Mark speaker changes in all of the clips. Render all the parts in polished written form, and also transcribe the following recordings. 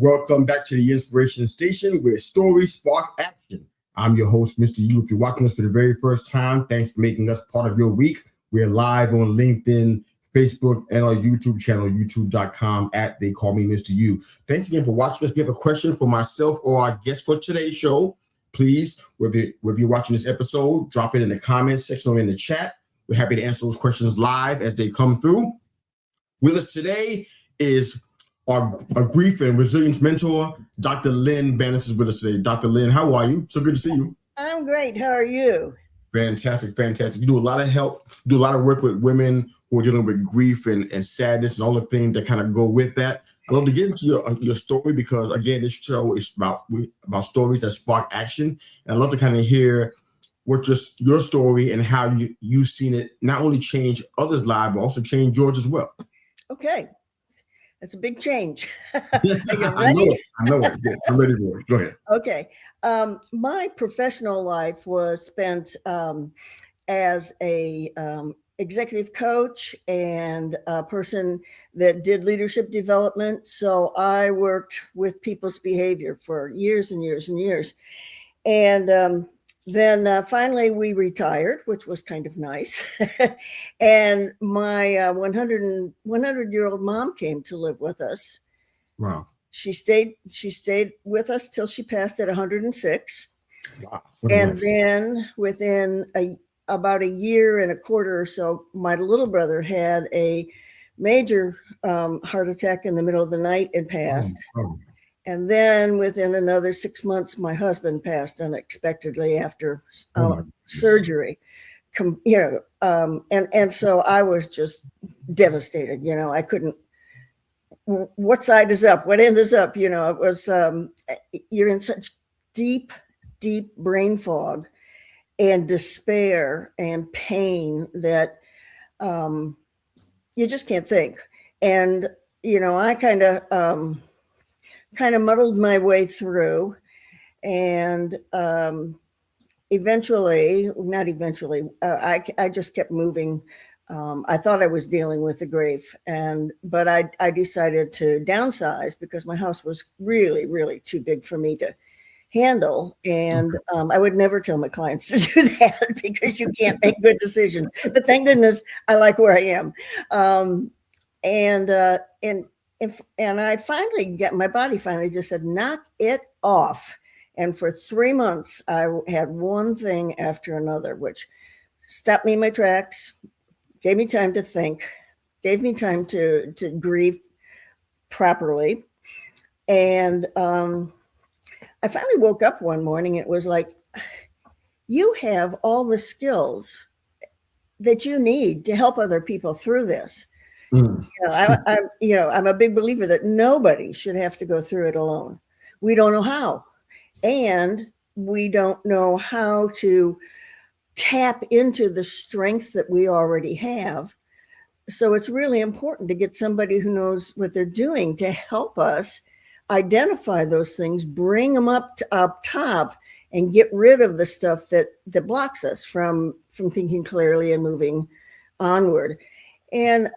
Speaker 1: Welcome back to the Inspiration Station where stories spark action. I'm your host, Mr. U. If you're watching us for the very first time, thanks for making us part of your week. We're live on LinkedIn, Facebook, and our YouTube channel, youtube.com They Call Me Mr. U. Thanks again for watching us. If you have a question for myself or our guest for today's show, please, wherever you're watching this episode, drop it in the comments section or in the chat. We're happy to answer those questions live as they come through. With us today is our grief and resilience mentor, Dr. Lynn. Banis is with us today. Dr. Lynn, how are you? So good to see you.
Speaker 2: I'm great. How are you?
Speaker 1: Fantastic. You do a lot of help, do a lot of work with women who are dealing with grief and sadness and all the things that kind of go with that. I'd love to get into your story because, again, this show is about stories that spark action. And I'd love to kind of hear what your story and how you've seen it not only change others' lives, but also change yours as well.
Speaker 2: Okay. That's a big change. Are
Speaker 1: you ready? I know it. Yeah, I'm ready for it. Go ahead.
Speaker 2: Okay. My professional life was spent as a executive coach and a person that did leadership development. So I worked with people's behavior for years and years and years. And then finally we retired, which was kind of nice. And my 100-year-old mom came to live with us.
Speaker 1: Wow.
Speaker 2: She stayed with us till she passed at 106.
Speaker 1: Wow.
Speaker 2: And then within about a year and a quarter or so, my little brother had a major heart attack in the middle of the night and passed.
Speaker 1: Oh. And
Speaker 2: then within another 6 months, my husband passed unexpectedly after surgery. And so I was just devastated. I couldn't. What side is up? What end is up? It was you're in such deep brain fog and despair and pain that you just can't think. And I kind of muddled my way through, and I just kept moving. I thought I was dealing with the grief, but I decided to downsize because my house was really, really too big for me to handle. And I would never tell my clients to do that because you can't make good decisions. But thank goodness I like where I am. And I finally my body finally just said, knock it off. And for 3 months, I had one thing after another, which stopped me in my tracks, gave me time to think, gave me time to grieve properly. And I finally woke up one morning. And it was like, you have all the skills that you need to help other people through this. I'm a big believer that nobody should have to go through it alone. We don't know how, and we don't know how to tap into the strength that we already have. So it's really important to get somebody who knows what they're doing to help us identify those things, bring them up top, and get rid of the stuff that blocks us from thinking clearly and moving onward. And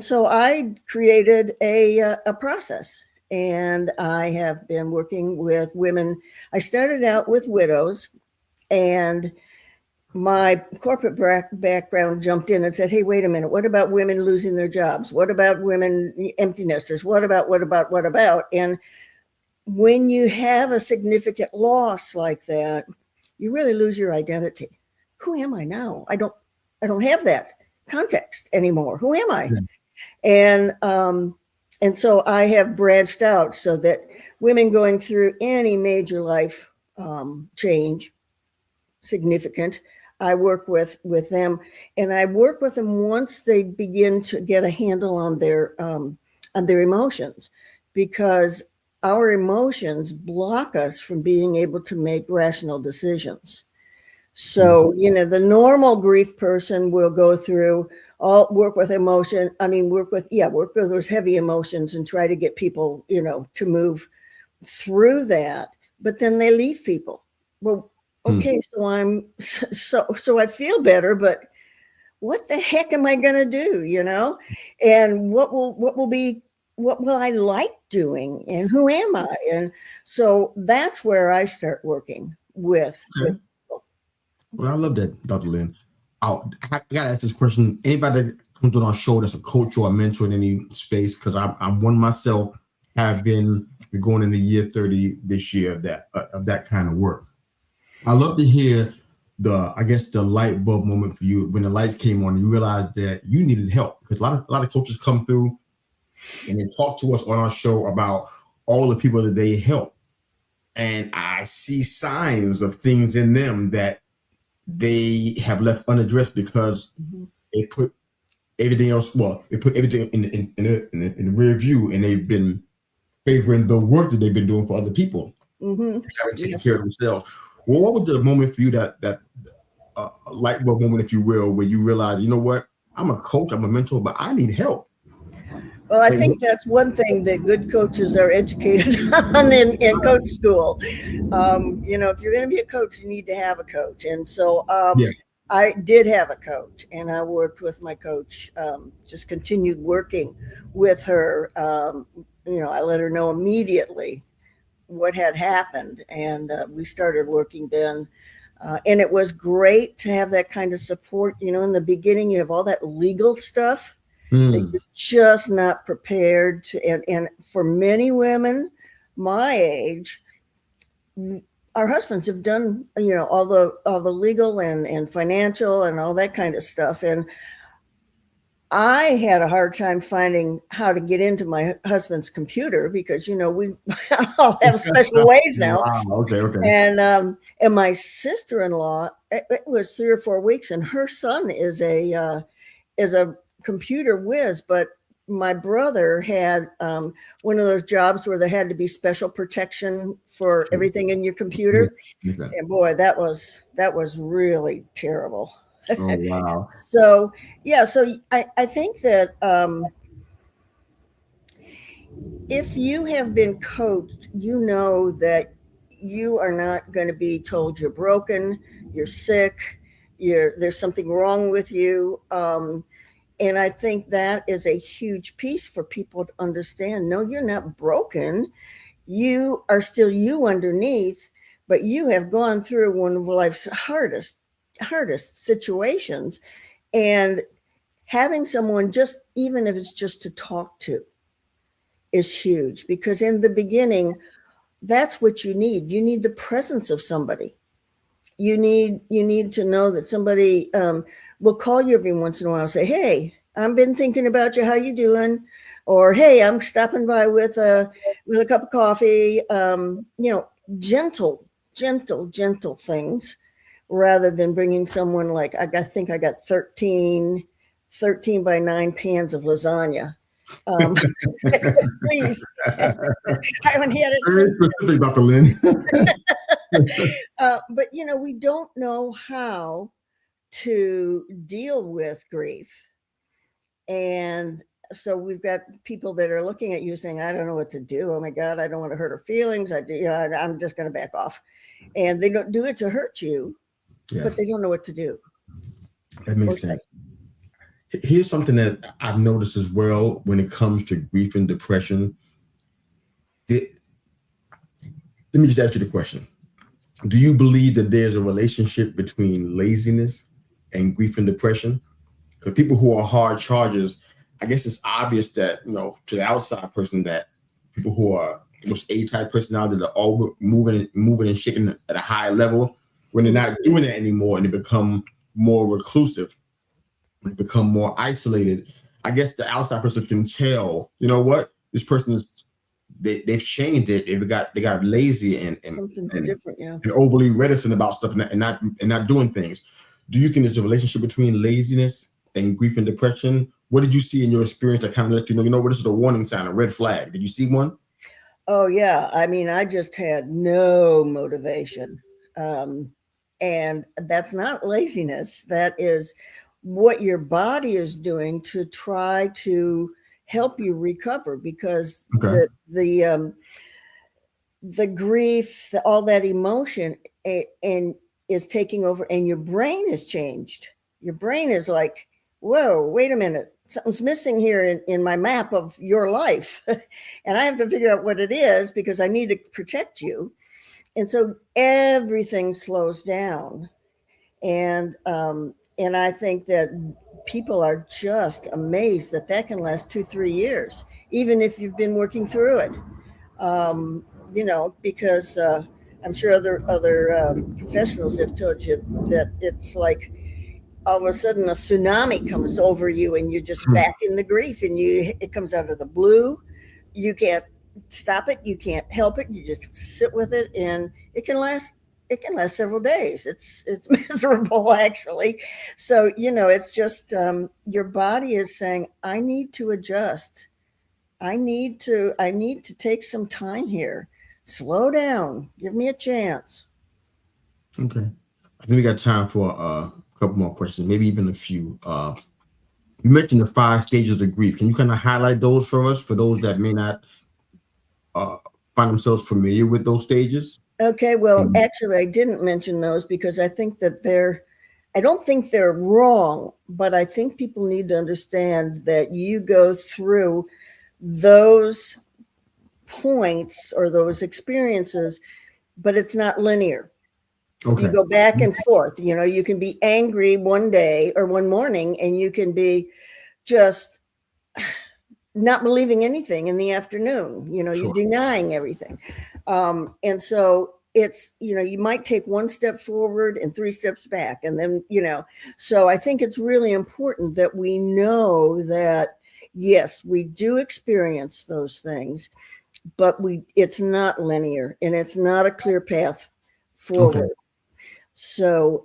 Speaker 2: so I created a process, and I have been working with women. I started out with widows, and my corporate background jumped in and said, hey, wait a minute. What about women losing their jobs? What about women empty nesters? What about? And when you have a significant loss like that, you really lose your identity. Who am I now? I don't have that context anymore. Who am I? Yeah. And so I have branched out so that women going through any major life change, significant, I work with them, and I work with them once they begin to get a handle on their emotions, because our emotions block us from being able to make rational decisions. So, the normal grief person will go through work with those heavy emotions and try to get people, to move through that. But then they leave people. Well, okay, so I feel better, but what the heck am I going to do? And what will be what will I like doing, and who am I? And so that's where I start working with people.
Speaker 1: Well, I love that, Dr. Lynn. I gotta ask this question. Anybody that comes on our show that's a coach or a mentor in any space, because I'm one myself, have been going into year 30 this year of that kind of work. I love to hear the light bulb moment for you when the lights came on and you realized that you needed help, because a lot of coaches come through and they talk to us on our show about all the people that they help, and I see signs of things in them that they have left unaddressed because they put everything else. Well, they put everything in the rear view, and they've been favoring the work that they've been doing for other people, haven't taken care of themselves. Well, what was the moment for you that light bulb moment, if you will, where you realize, you know what, I'm a coach, I'm a mentor, but I need help?
Speaker 2: Well, I think that's one thing that good coaches are educated on in coach school. You know, if you're going to be a coach, you need to have a coach. And so I did have a coach, and I worked with my coach, just continued working with her. You know, I let her know immediately what had happened, and we started working then. And it was great to have that kind of support. You know, in the beginning, you have all that legal stuff that you're just not prepared to. And for many women my age, our husbands have done, you know, all the legal and financial and all that kind of stuff. And I had a hard time finding how to get into my husband's computer because, you know, we all have special ways now.
Speaker 1: Wow, okay.
Speaker 2: And my sister-in-law, it was 3 or 4 weeks, and her son is a computer whiz, but my brother had one of those jobs where there had to be special protection for everything in your computer. And boy, that was really terrible.
Speaker 1: Oh, wow.
Speaker 2: So I think that if you have been coached, you know that you are not going to be told you're broken, you're sick, there's something wrong with you. And I think that is a huge piece for people to understand. No, you're not broken. You are still you underneath, but you have gone through one of life's hardest situations. And having someone, just even if it's just to talk to, is huge, because in the beginning, that's what you need. You need the presence of somebody. You need to know that somebody will call you every once in a while and say, hey, I've been thinking about you. How you doing? Or, hey, I'm stopping by with a cup of coffee. You know, gentle things, rather than bringing someone like, I think I got 13 by 9 pans of lasagna. Please. I haven't had it
Speaker 1: Very specific, Dr. Lynn.
Speaker 2: But, you know, we don't know how to deal with grief. And so we've got people that are looking at you saying, I don't know what to do. Oh my God, I don't want to hurt her feelings. I'm just going to back off. And they don't do it to hurt you, but they don't know what to do.
Speaker 1: That makes sense. Here's something that I've noticed as well when it comes to grief and depression. Let me just ask you the question. Do you believe that there's a relationship between laziness and grief and depression? Because people who are hard chargers, I guess it's obvious that, you know, to the outside person, that people who are A-type personality that are all moving and shaking at a high level, when they're not doing it anymore and they become more reclusive, they become more isolated, I guess the outside person can tell, you know what, this person is, they've changed it. They got lazy and
Speaker 2: different,
Speaker 1: and overly reticent about stuff and not doing things. Do you think there's a relationship between laziness and grief and depression? What did you see in your experience that kind of lets you know what, this is a warning sign, a red flag? Did you see one?
Speaker 2: Oh yeah. I mean, I just had no motivation. And that's not laziness. That is what your body is doing to try to help you recover, because the grief, all that emotion and is taking over, and your brain has changed. Your brain is like, whoa, wait a minute, something's missing here in my map of your life. And I have to figure out what it is because I need to protect you. And so everything slows down. And I think that people are just amazed that that can last 2-3 years, even if you've been working through it. Because I'm sure other professionals have told you that it's like all of a sudden a tsunami comes over you and you're just back in the grief, and it comes out of the blue. You can't stop it. You can't help it. You just sit with it, and it can last several days. It's miserable, actually. So, it's just your body is saying, I need to adjust. I need to take some time here. Slow down. Give me a chance.
Speaker 1: Okay. I think we got time for a couple more questions, maybe even a few. You mentioned the 5 stages of grief. Can you kind of highlight those for us, for those that may not find themselves familiar with those stages?
Speaker 2: Okay, well, actually, I didn't mention those because I think that I don't think they're wrong, but I think people need to understand that you go through those points or those experiences, but it's not linear. Okay. You go back and forth. You can be angry one day or one morning, and you can be just not believing anything in the afternoon. Sure. You're denying everything. And so it's, you might take 1 step forward and 3 steps back. And then, so I think it's really important that we know that, yes, we do experience those things, but it's not linear, and it's not a clear path forward. Okay. So,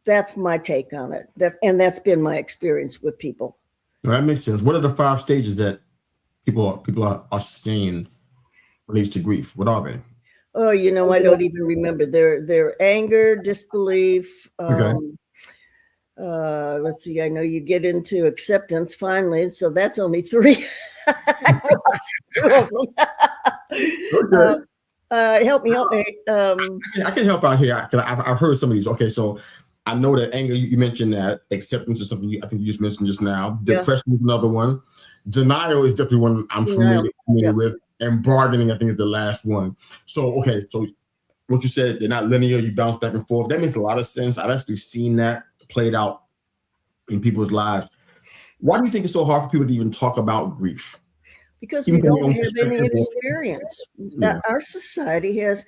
Speaker 2: that's my take on it. That's been my experience with people.
Speaker 1: Well, that makes sense. What are the 5 stages that people are seeing related to grief? What are they?
Speaker 2: Oh, I don't even remember. They're anger, disbelief. Okay. Let's see. I know you get into acceptance finally, so that's only 3. Okay. Help me.
Speaker 1: I can help out here. I've heard some of these. Okay, so I know that anger, you mentioned that. Acceptance is something I think you just mentioned just now. Depression is another one. Denial is definitely one I'm familiar with. And bargaining, I think, is the last one. So, okay, so what you said, they're not linear. You bounce back and forth. That makes a lot of sense. I've actually seen that played out in people's lives. Why do you think it's so hard for people to even talk about grief?
Speaker 2: Because we don't have any experience. Yeah. Our society has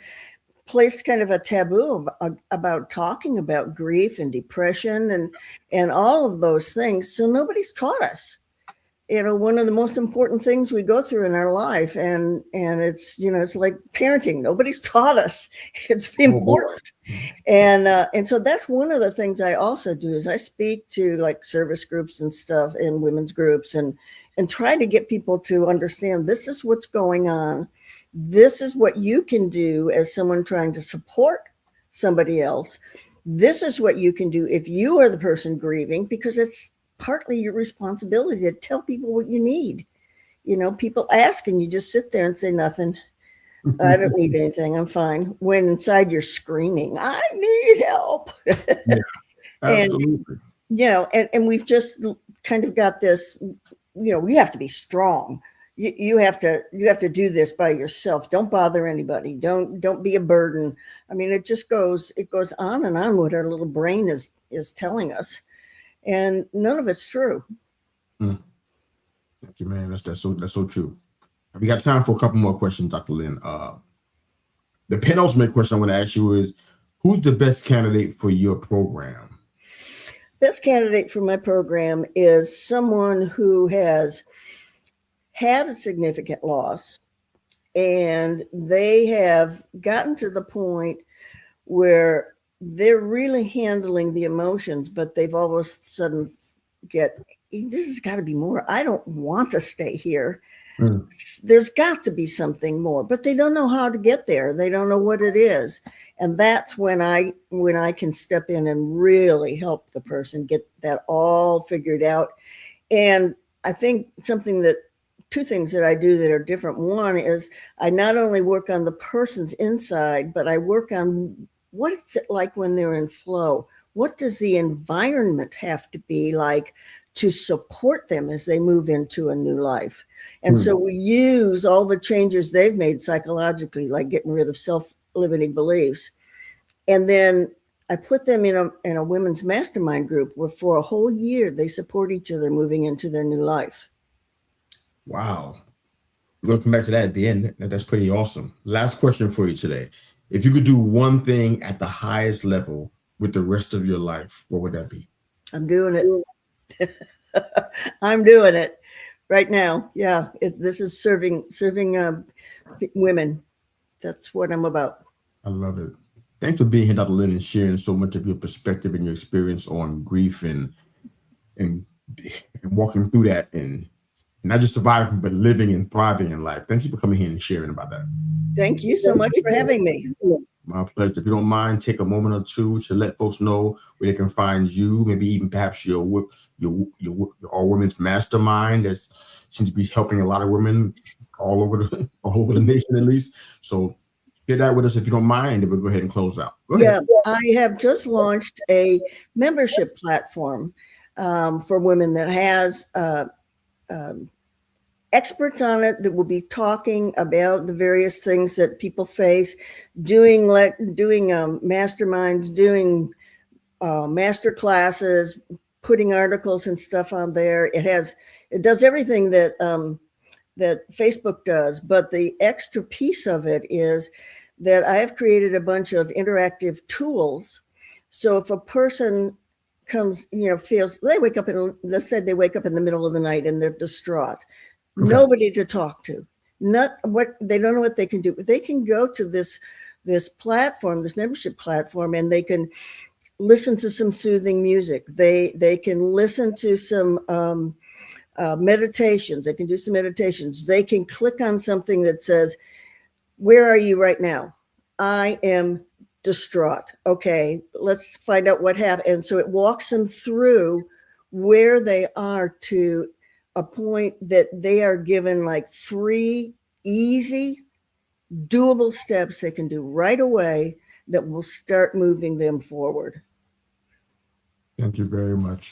Speaker 2: placed kind of a taboo about talking about grief and depression and all of those things. So nobody's taught us. One of the most important things we go through in our life, and it's it's like parenting. Nobody's taught us. It's important, and so that's one of the things I also do is I speak to like service groups and stuff and women's groups and try to get people to understand this is what's going on. This is what you can do as someone trying to support somebody else. This is what you can do if you are the person grieving, because it's partly your responsibility to tell people what you need. People ask and you just sit there and say nothing. I don't need anything. I'm fine. When inside you're screaming, I need help. Yeah,
Speaker 1: absolutely.
Speaker 2: And we've just kind of got this, we have to be strong. You have to do this by yourself. Don't bother anybody. Don't be a burden. I mean, it goes on and on what our little brain is telling us. And none of it's true.
Speaker 1: Thank you, man. That's so true. We got time for a couple more questions, Dr. Lynn. The penultimate question I want to ask you is, who's the best candidate for your program?
Speaker 2: Best candidate for my program is someone who has had a significant loss, and they have gotten to the point where they're really handling the emotions, but they've all of a sudden this has got to be more. I don't want to stay here. There's got to be something more, but they don't know how to get there. They don't know what it is. And that's when I can step in and really help the person get that all figured out. And I think 2 things that I do that are different. One is I not only work on the person's inside, but I work on what is it like when they're in flow? what does the environment have to be like to support them as they move into a new life? And so we use all the changes they've made psychologically, like getting rid of self-limiting beliefs. And then I put them in a women's mastermind group where for a whole year they support each other moving into their new life.
Speaker 1: Wow. We're going to come back to that at the end. That's pretty awesome. Last question for you today. If you could do one thing at the highest level with the rest of your life, what would that be?
Speaker 2: I'm doing it. I'm doing it right now. Yeah. This is serving women. That's what I'm about.
Speaker 1: I love it. Thanks for being here, Dr. Lynn, and sharing so much of your perspective and your experience on grief and walking through that and not just surviving, but living and thriving in life. Thank you for coming here and sharing about that.
Speaker 2: Thank you so much for having me.
Speaker 1: My pleasure. If you don't mind, take a moment or two to let folks know where they can find you, maybe even perhaps your All Women's Mastermind that seems to be helping a lot of women all over the nation, at least. So share that with us if you don't mind, and we'll go ahead and close out. Go ahead.
Speaker 2: I have just launched a membership platform for women that has experts on it that will be talking about the various things that people face, doing masterminds, doing master classes, putting articles and stuff on there. It does everything that that Facebook does, but the extra piece of it is that I have created a bunch of interactive tools. So if a person comes, feels let's say they wake up in the middle of the night and they're distraught. Okay. Nobody to talk to. They don't know what they can do. But they can go to this platform, this membership platform, and they can listen to some soothing music. They can listen to some meditations. They can do some meditations. They can click on something that says, "Where are you right now?" "I am distraught." "Okay, let's find out what happened." And so it walks them through where they are to a point that they are given like 3 easy, doable steps they can do right away that will start moving them forward.
Speaker 1: Thank you very much.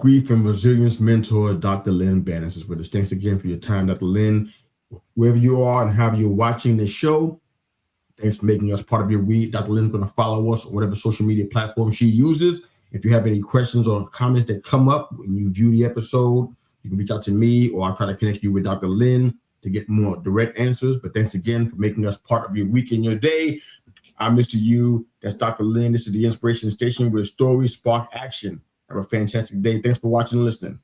Speaker 1: Grief and resilience mentor, Dr. Lynn Banis, is with us. Thanks again for your time, Dr. Lynn. Wherever you are and however you're watching this show, thanks for making us part of your week. Dr. Lynn's going to follow us on whatever social media platform she uses. If you have any questions or comments that come up when you view the episode, you can reach out to me, or I'll try to connect you with Dr. Lynn to get more direct answers. But thanks again for making us part of your week and your day. I'm Mr. U. That's Dr. Lynn. This is the Inspiration Station, where stories spark action. Have a fantastic day. Thanks for watching and listening.